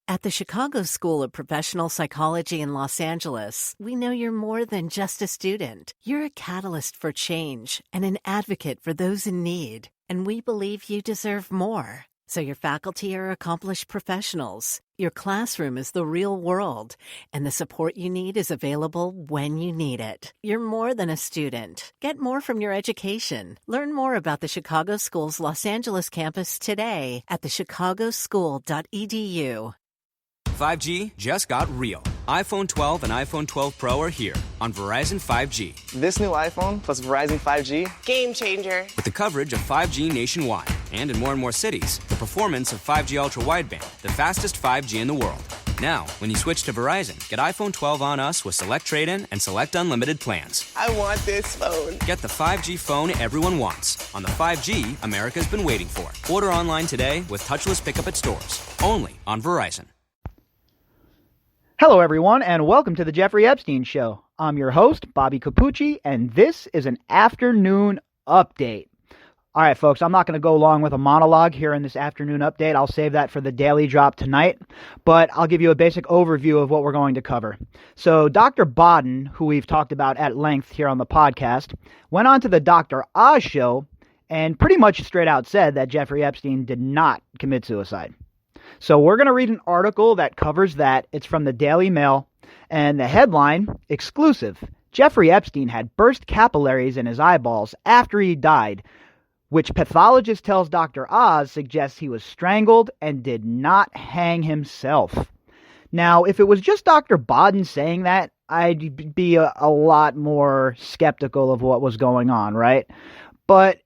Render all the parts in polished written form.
At the Chicago School of Professional Psychology in Los Angeles, we know you're more than just a student. You're a catalyst for change and an advocate for those in need. And we believe you deserve more. So your faculty are accomplished professionals. Your classroom is the real world. And the support you need is available when you need it. You're more than a student. Get more from your education. Learn more about the Chicago School's Los Angeles campus today at thechicagoschool.edu. 5G just got real. iPhone 12 and iPhone 12 Pro are here on Verizon 5G. This new iPhone plus Verizon 5G? Game changer. With the coverage of 5G nationwide and in more Cities, the performance of 5G Ultra Wideband, the fastest 5G in the world. Now, when you switch to Verizon, get iPhone 12 on us with select trade-in and select unlimited plans. I want this phone. Get the 5G phone everyone wants on the 5G America's been waiting for. Order online today with touchless pickup at stores. Only on Verizon. Hello, everyone, and welcome to the Jeffrey Epstein Show. I'm your host, Bobbycapucci, and this is an afternoon update. All right, folks, I'm not going to go along with a monologue here in this afternoon update. I'll save that for the daily drop tonight, but I'll give you a basic overview of what we're going to cover. So Dr. Baden, who we've talked about at length here on the podcast, went on to the Dr. Oz show and pretty much straight out said that Jeffrey Epstein did not commit suicide. So we're going to read an article that covers that. It's from the Daily Mail, and the headline, exclusive, Jeffrey Epstein had burst capillaries in his eyeballs after he died, which pathologist tells Dr. Oz suggests he was strangled and did not hang himself. Now, if it was just Dr. Baden saying that, I'd be a lot more skeptical of what was going on, right? But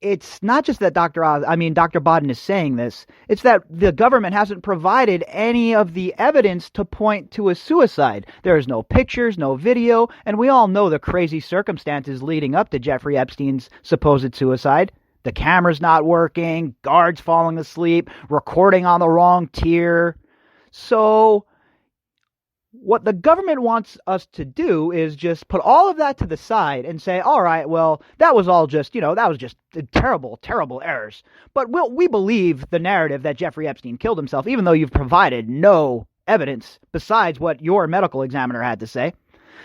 it's not just that Dr. Baden is saying this. It's that the government hasn't provided any of the evidence to point to a suicide. There's no pictures, no video, and we all know the crazy circumstances leading up to Jeffrey Epstein's supposed suicide. The camera's not working, guards falling asleep, recording on the wrong tier. So what the government wants us to do is just put all of that to the side and say, all right, well, that was all just, that was just terrible, terrible errors. But we believe the narrative that Jeffrey Epstein killed himself, even though you've provided no evidence besides what your medical examiner had to say.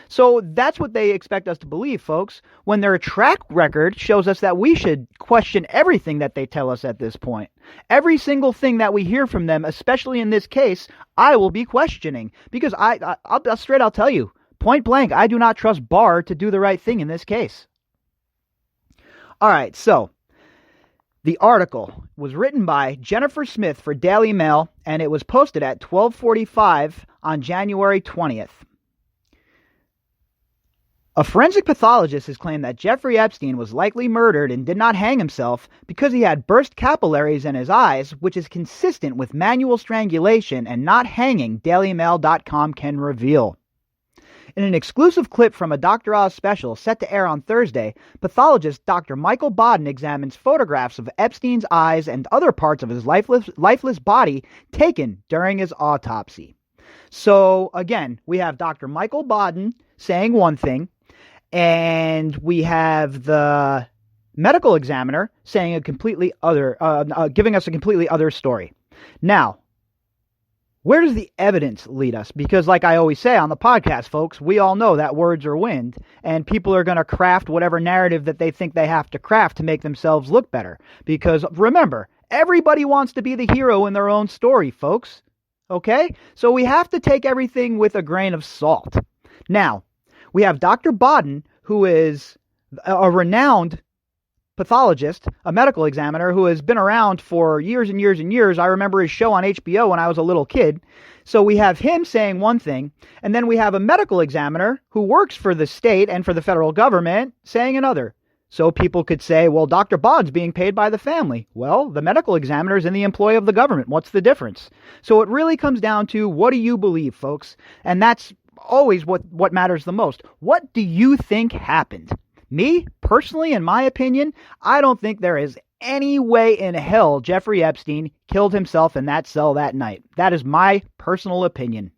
So that's what they expect us to believe, folks, when their track record shows us that we should question everything that they tell us at this point. Every single thing that we hear from them, especially in this case, I will be questioning. Because I'll tell you, point blank, I do not trust Barr to do the right thing in this case. All right, so the article was written by Jennifer Smith for Daily Mail, and it was posted at 12:45 on January 20th. A forensic pathologist has claimed that Jeffrey Epstein was likely murdered and did not hang himself because he had burst capillaries in his eyes, which is consistent with manual strangulation and not hanging, DailyMail.com can reveal. In an exclusive clip from a Dr. Oz special set to air on Thursday, pathologist Dr. Michael Baden examines photographs of Epstein's eyes and other parts of his lifeless body taken during his autopsy. So, again, we have Dr. Michael Baden saying one thing, and we have the medical examiner saying giving us a completely other story. Now, where does the evidence lead us? Because like I always say on the podcast, folks, we all know that words are wind, and people are going to craft whatever narrative that they think they have to craft to make themselves look better. Because remember, everybody wants to be the hero in their own story, folks. Okay? So we have to take everything with a grain of salt. Now, we have Dr. Baden, who is a renowned pathologist, a medical examiner who has been around for years and years and years. I remember his show on HBO when I was a little kid. So we have him saying one thing, and then we have a medical examiner who works for the state and for the federal government saying another. So people could say, well, Dr. Baden's being paid by the family. Well, the medical examiner is in the employ of the government. What's the difference? So it really comes down to, what do you believe, folks? And that's always what matters the most. What do you think happened? Me, personally, in my opinion, I don't think there is any way in hell Jeffrey Epstein killed himself in that cell that night. That is my personal opinion.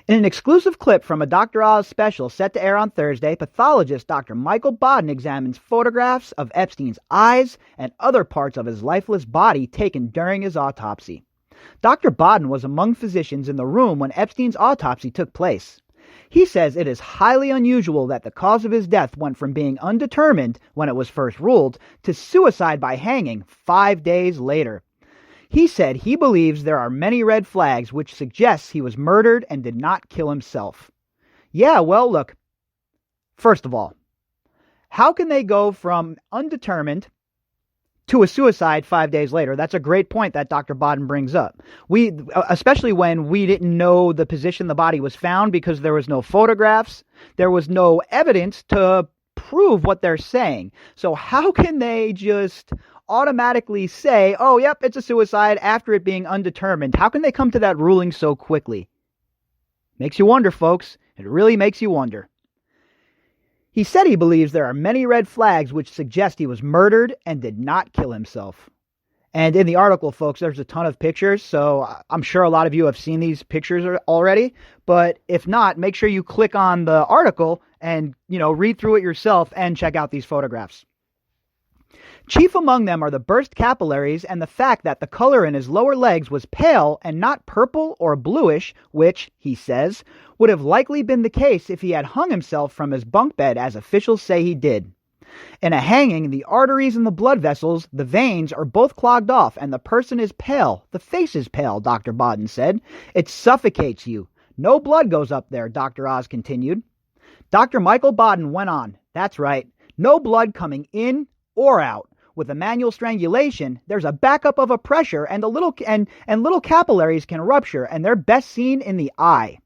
In an exclusive clip from a Dr. Oz special set to air on Thursday, pathologist Dr. Michael Baden examines photographs of Epstein's eyes and other parts of his lifeless body taken during his autopsy. Dr. Baden was among physicians in the room when Epstein's autopsy took place. He says it is highly unusual that the cause of his death went from being undetermined when it was first ruled to suicide by hanging 5 days later. He said he believes there are many red flags which suggests he was murdered and did not kill himself. Yeah, well, look, first of all, how can they go from undetermined to a suicide 5 days later? That's a great point that Dr. Baden brings up. Especially when we didn't know the position the body was found because there was no photographs, there was no evidence to prove what they're saying. So how can they just automatically say, oh, yep, it's a suicide after it being undetermined? How can they come to that ruling so quickly? Makes you wonder, folks. It really makes you wonder. He said he believes there are many red flags which suggest he was murdered and did not kill himself. And in the article, folks, there's a ton of pictures, so I'm sure a lot of you have seen these pictures already. But if not, make sure you click on the article and, read through it yourself and check out these photographs. Chief among them are the burst capillaries and the fact that the color in his lower legs was pale and not purple or bluish, which, he says, would have likely been the case if he had hung himself from his bunk bed, as officials say he did. In a hanging, the arteries and the blood vessels, the veins, are both clogged off, and the person is pale. The face is pale, Dr. Baden said. It suffocates you. No blood goes up there, Dr. Oz continued. Dr. Michael Baden went on. That's right. No blood coming in or out. With a manual strangulation, there's a backup of a pressure, and little capillaries can rupture, and they're best seen in the eye.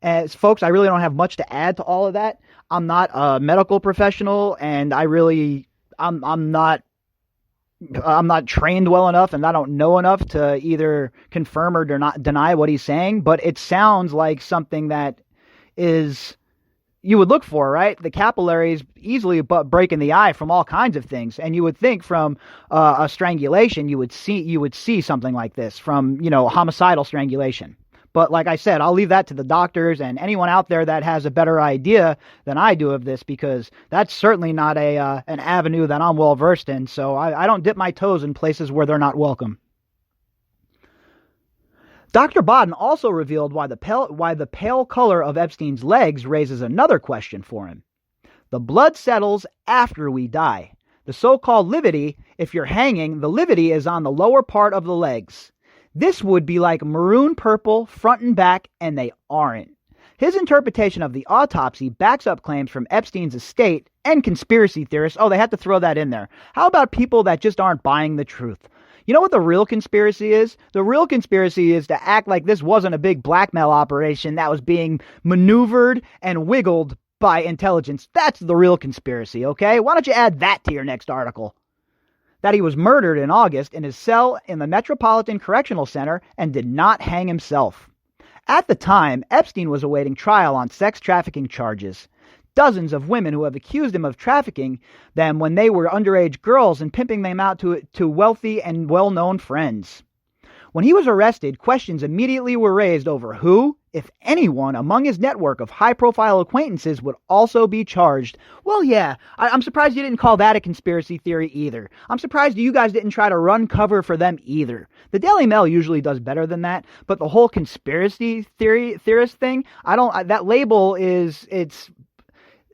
As folks, I really don't have much to add to all of that. I'm not a medical professional, and I'm not trained well enough, and I don't know enough to either confirm or deny what he's saying. But it sounds like something that is you would look for, right? The capillaries easily break in the eye from all kinds of things, and you would think from a strangulation you would see something like this from homicidal strangulation. But like I said, I'll leave that to the doctors and anyone out there that has a better idea than I do of this, because that's certainly not an avenue that I'm well versed in. So I don't dip my toes in places where they're not welcome. Dr. Baden also revealed why the pale color of Epstein's legs raises another question for him. The blood settles after we die. The so-called livity, if you're hanging, the livity is on the lower part of the legs. This would be like maroon purple front and back, and they aren't. His interpretation of the autopsy backs up claims from Epstein's estate and conspiracy theorists. Oh, they had to throw that in there. How about people that just aren't buying the truth? You know what the real conspiracy is? The real conspiracy is to act like this wasn't a big blackmail operation that was being maneuvered and wiggled by intelligence. That's the real conspiracy, okay? Why don't you add that to your next article? That he was murdered in August in his cell in the Metropolitan Correctional Center and did not hang himself. At the time, Epstein was awaiting trial on sex trafficking charges. Dozens of women who have accused him of trafficking them when they were underage girls and pimping them out to wealthy and well-known friends. When he was arrested, questions immediately were raised over who, if anyone, among his network of high-profile acquaintances would also be charged. Well, yeah, I'm surprised you didn't call that a conspiracy theory either. I'm surprised you guys didn't try to run cover for them either. The Daily Mail usually does better than that, but the whole conspiracy theorist thing, that label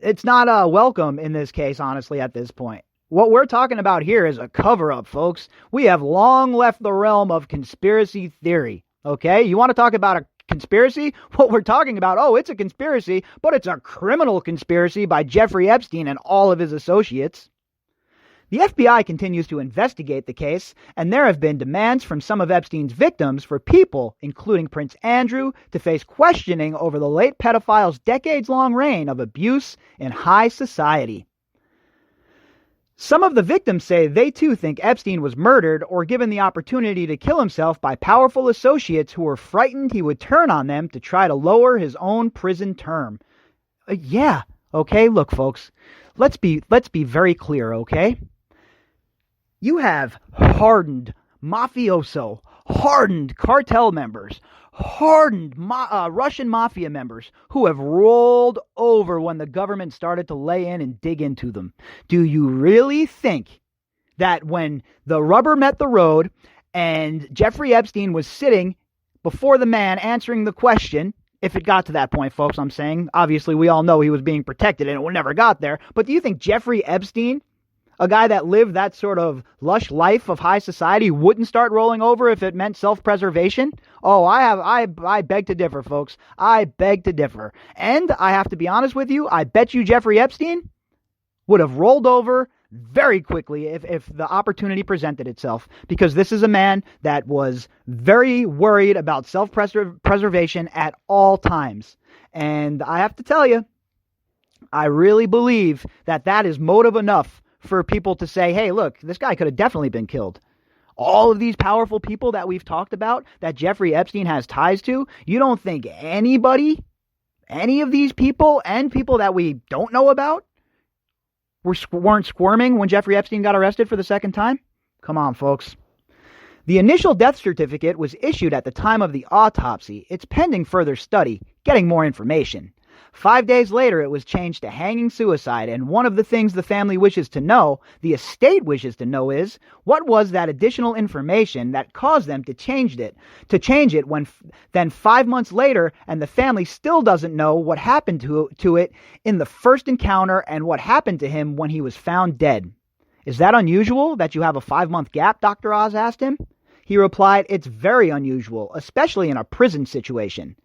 it's not welcome in this case, honestly, at this point. What we're talking about here is a cover-up, folks. We have long left the realm of conspiracy theory, okay? You want to talk about a conspiracy? What we're talking about, it's a conspiracy, but it's a criminal conspiracy by Jeffrey Epstein and all of his associates. The FBI continues to investigate the case, and there have been demands from some of Epstein's victims for people, including Prince Andrew, to face questioning over the late pedophile's decades-long reign of abuse in high society. Some of the victims say they too think Epstein was murdered or given the opportunity to kill himself by powerful associates who were frightened he would turn on them to try to lower his own prison term. Yeah, okay, look, folks, let's be very clear, okay? You have hardened mafioso, hardened cartel members, hardened Russian mafia members who have rolled over when the government started to lay in and dig into them. Do you really think that when the rubber met the road And Jeffrey Epstein was sitting before the man answering the question, if it got to that point, folks, I'm saying. Obviously, we all know he was being protected and it never got there. But do you think Jeffrey Epstein, a guy that lived that sort of lush life of high society, wouldn't start rolling over if it meant self-preservation? Oh, I beg to differ, folks. I beg to differ. And I have to be honest with you, I bet you Jeffrey Epstein would have rolled over very quickly if the opportunity presented itself, because this is a man that was very worried about self-preservation at all times. And I have to tell you, I really believe that is motive enough for people to say, hey, look, this guy could have definitely been killed. All of these powerful people that we've talked about that Jeffrey Epstein has ties to, you don't think anybody, any of these people and people that we don't know about, weren't squirming when Jeffrey Epstein got arrested for the second time? Come on, folks. The initial death certificate was issued at the time of the autopsy. It's pending further study, getting more information. 5 days later, it was changed to hanging suicide, and one of the things the family wishes to know, the estate wishes to know, is what was that additional information that caused them to change it when then 5 months later, and the family still doesn't know what happened to it in the first encounter and what happened to him when he was found dead. Is that unusual that you have a 5-month gap? Dr. Oz asked him. He replied, it's very unusual, especially in a prison situation.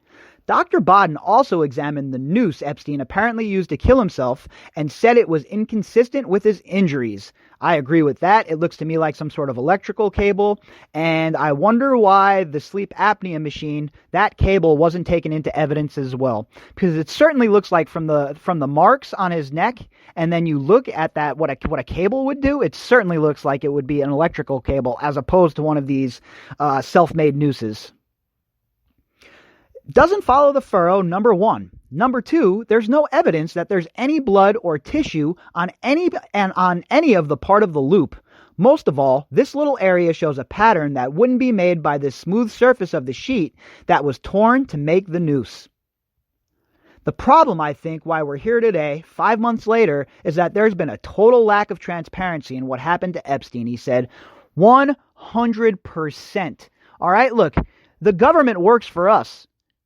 Dr. Baden also examined the noose Epstein apparently used to kill himself and said it was inconsistent with his injuries. I agree with that. It looks to me like some sort of electrical cable, and I wonder why the sleep apnea machine, that cable wasn't taken into evidence as well, because it certainly looks like from the marks on his neck, and then you look at that what a cable would do, it certainly looks like it would be an electrical cable as opposed to one of these self-made nooses. Doesn't follow the furrow, number one. Number two, there's no evidence that there's any blood or tissue on any of the part of the loop. Most of all, this little area shows a pattern that wouldn't be made by the smooth surface of the sheet that was torn to make the noose. The problem, I think, why we're here today, 5 months later, is that there's been a total lack of transparency in what happened to Epstein, he said. 100%. All right, look, the government works for us.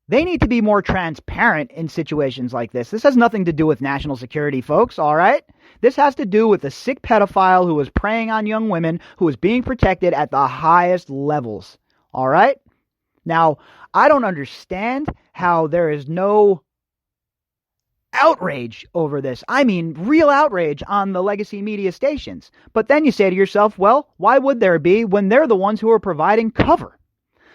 They need to be more transparent in situations like this. This has nothing to do with national security, folks, all right? This has to do with a sick pedophile who was preying on young women, who was being protected at the highest levels, all right? Now, I don't understand how there is no outrage over this. I mean, real outrage on the legacy media stations. But then you say to yourself, well, why would there be when they're the ones who are providing cover?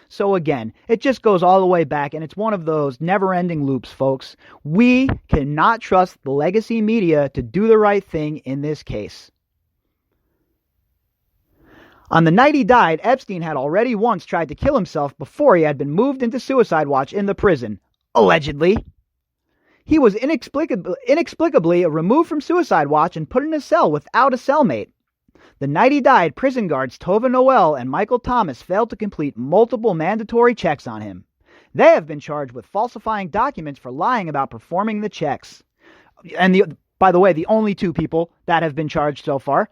So again, it just goes all the way back, and it's one of those never-ending loops, folks. We cannot trust the legacy media to do the right thing in this case. On the night he died, Epstein had already once tried to kill himself before he had been moved into suicide watch in the prison, allegedly. He was inexplicably removed from suicide watch and put in a cell without a cellmate. The night he died, prison guards Tova Noel and Michael Thomas failed to complete multiple mandatory checks on him. They have been charged with falsifying documents for lying about performing the checks. And by the way, the only two people that have been charged so far.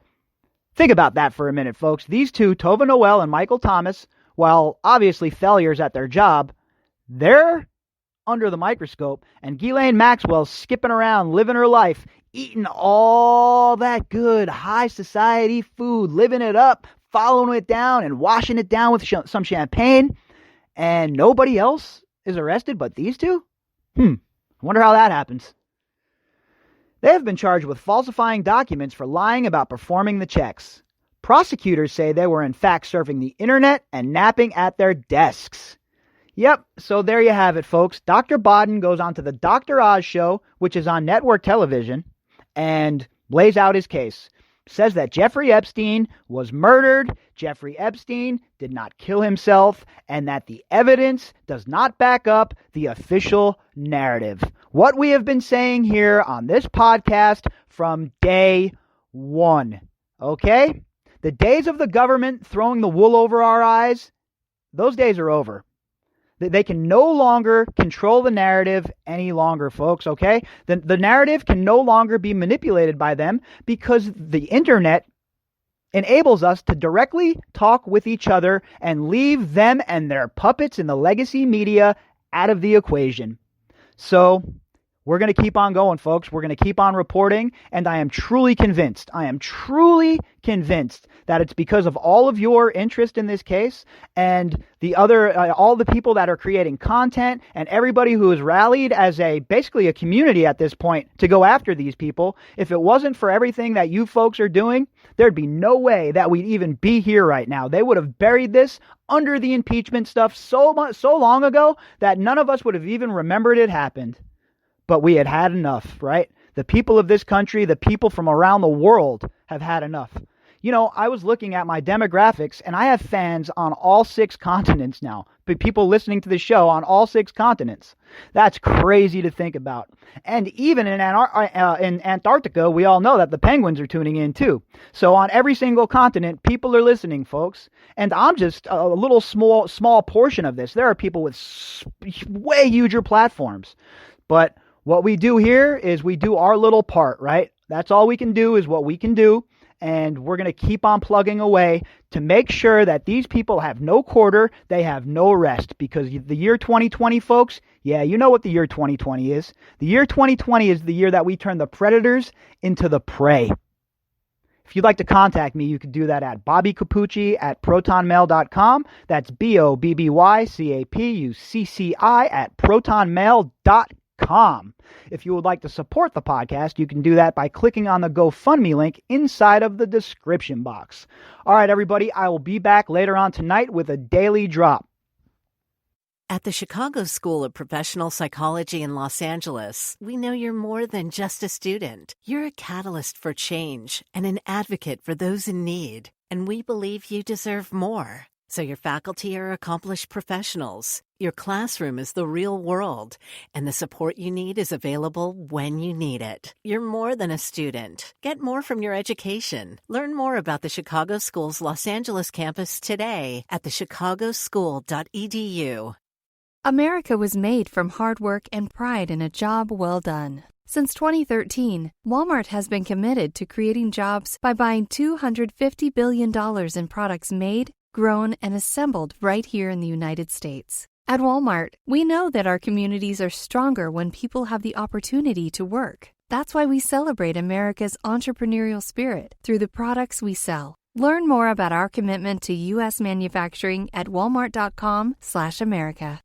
Think about that for a minute, folks. These two, Tova Noel and Michael Thomas, while obviously failures at their job, they're under the microscope, and Ghislaine Maxwell's skipping around, living her life, eating all that good high society food, living it up, following it down, and washing it down with some champagne, and nobody else is arrested but these two? I wonder how that happens. They have been charged with falsifying documents for lying about performing the checks. Prosecutors say they were in fact surfing the internet and napping at their desks. Yep, so there you have it, folks. Dr. Baden goes on to the Dr. Oz show, which is on network television, and lays out his case. Says that Jeffrey Epstein was murdered, Jeffrey Epstein did not kill himself, and that the evidence does not back up the official narrative. What we have been saying here on this podcast from day one, okay? The days of the government throwing the wool over our eyes, those days are over. They can no longer control the narrative any longer, folks, okay? The narrative can no longer be manipulated by them because the internet enables us to directly talk with each other and leave them and their puppets in the legacy media out of the equation. So we're going to keep on going, folks. We're going to keep on reporting, and I am truly convinced that it's because of all of your interest in this case and the other, all the people that are creating content and everybody who has rallied as basically a community at this point to go after these people. If it wasn't for everything that you folks are doing, there'd be no way that we'd even be here right now. They would have buried this under the impeachment stuff so long ago that none of us would have even remembered it happened. But we had enough, right? The people of this country, the people from around the world have had enough. You know, I was looking at my demographics, and I have fans on all 6 continents now. People listening to the show on all 6 continents. That's crazy to think about. And even in Antarctica, we all know that the penguins are tuning in too. So on every single continent, people are listening, folks. And I'm just a little small portion of this. There are people with way huger platforms. But what we do here is we do our little part, right? That's all we can do is what we can do. And we're going to keep on plugging away to make sure that these people have no quarter, they have no rest. Because the year 2020, folks, yeah, you know what the year 2020 is. The year 2020 is the year that we turn the predators into the prey. If you'd like to contact me, you can do that at bobbycapucci@protonmail.com. That's BOBBYCAPUCCI@protonmail.com. If you would like to support the podcast, you can do that by clicking on the GoFundMe link inside of the description box. All right, everybody, I will be back later on tonight with a daily drop. At the Chicago School of Professional Psychology in Los Angeles, we know you're more than just a student. You're a catalyst for change and an advocate for those in need. And we believe you deserve more. So your faculty are accomplished professionals. Your classroom is the real world, and the support you need is available when you need it. You're more than a student. Get more from your education. Learn more about the Chicago School's Los Angeles campus today at thechicagoschool.edu. America was made from hard work and pride in a job well done. Since 2013, Walmart has been committed to creating jobs by buying $250 billion in products made, grown, and assembled right here in the United States. At Walmart, we know that our communities are stronger when people have the opportunity to work. That's why we celebrate America's entrepreneurial spirit through the products we sell. Learn more about our commitment to U.S. manufacturing at walmart.com/America.